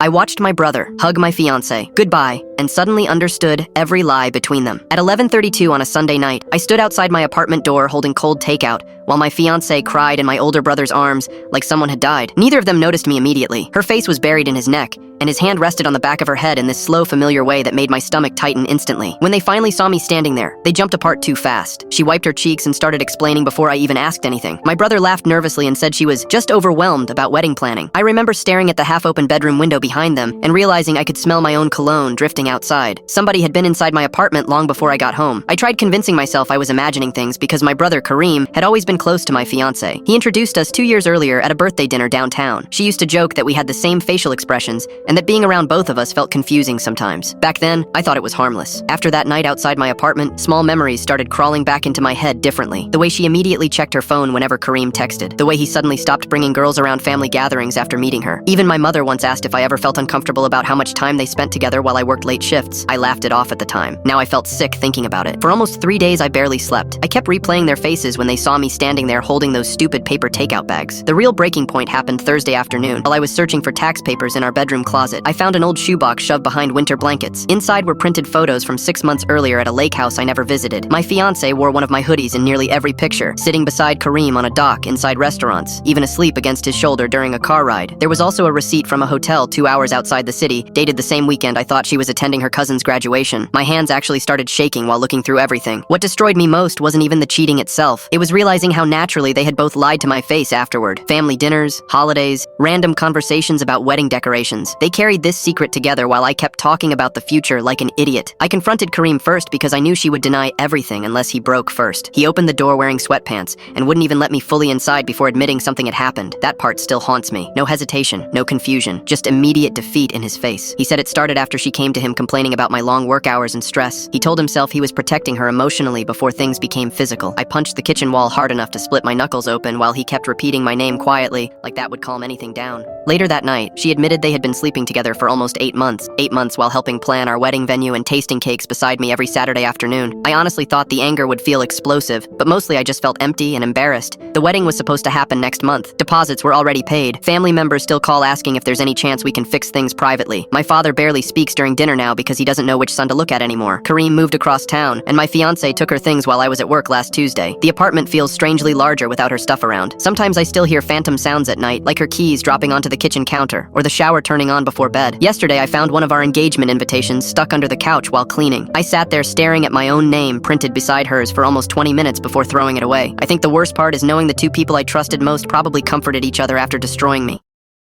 I watched my brother hug my fiancé goodbye and suddenly understood every lie between them. At 11:32 on a Sunday night, I stood outside my apartment door holding cold takeout while my fiancé cried in my older brother's arms like someone had died. Neither of them noticed me immediately. Her face was buried in his neck, and his hand rested on the back of her head in this slow, familiar way that made my stomach tighten instantly. When they finally saw me standing there, they jumped apart too fast. She wiped her cheeks and started explaining before I even asked anything. My brother laughed nervously and said she was just overwhelmed about wedding planning. I remember staring at the half-open bedroom window behind them and realizing I could smell my own cologne drifting outside. Somebody had been inside my apartment long before I got home. I tried convincing myself I was imagining things because my brother Kareem had always been close to my fiancé. He introduced us 2 years earlier at a birthday dinner downtown. She used to joke that we had the same facial expressions and that being around both of us felt confusing sometimes. Back then, I thought it was harmless. After that night outside my apartment, small memories started crawling back into my head differently. The way she immediately checked her phone whenever Kareem texted. The way he suddenly stopped bringing girls around family gatherings after meeting her. Even my mother once asked if I ever felt uncomfortable about how much time they spent together while I worked late shifts. I laughed it off at the time. Now I felt sick thinking about it. For almost 3 days, I barely slept. I kept replaying their faces when they saw me standing there holding those stupid paper takeout bags. The real breaking point happened Thursday afternoon. While I was searching for tax papers in our bedroom closet, I found an old shoebox shoved behind winter blankets. Inside were printed photos from 6 months earlier at a lake house I never visited. My fiancé wore one of my hoodies in nearly every picture, sitting beside Kareem on a dock inside restaurants, even asleep against his shoulder during a car ride. There was also a receipt from a hotel 2 hours outside the city, dated the same weekend I thought she was attending her cousin's graduation. My hands actually started shaking while looking through everything. What destroyed me most wasn't even the cheating itself. It was realizing how naturally they had both lied to my face afterward. Family dinners, holidays, random conversations about wedding decorations. They carried this secret together while I kept talking about the future like an idiot. I confronted Kareem first because I knew she would deny everything unless he broke first. He opened the door wearing sweatpants and wouldn't even let me fully inside before admitting something had happened. That part still haunts me. No hesitation, no confusion, just immediate defeat in his face. He said it started after she came to him complaining about my long work hours and stress. He told himself he was protecting her emotionally before things became physical. I punched the kitchen wall hard enough to split my knuckles open while he kept repeating my name quietly, like that would calm anything down. Later that night, she admitted they had been sleeping together for almost 8 months. 8 months while helping plan our wedding venue and tasting cakes beside me every Saturday afternoon. I honestly thought the anger would feel explosive, but mostly I just felt empty and embarrassed. The wedding was supposed to happen next month. Deposits were already paid. Family members still call asking if there's any chance we can fix things privately. My father barely speaks during dinner now because he doesn't know which son to look at anymore. Kareem moved across town, and my fiancé took her things while I was at work last Tuesday. The apartment feels strangely larger without her stuff around. Sometimes I still hear phantom sounds at night, like her keys dropping onto the kitchen counter, or the shower turning on before bed. Yesterday, I found one of our engagement invitations stuck under the couch while cleaning. I sat there staring at my own name printed beside hers for almost 20 minutes before throwing it away. I think the worst part is knowing the two people I trusted most probably comforted each other after destroying me.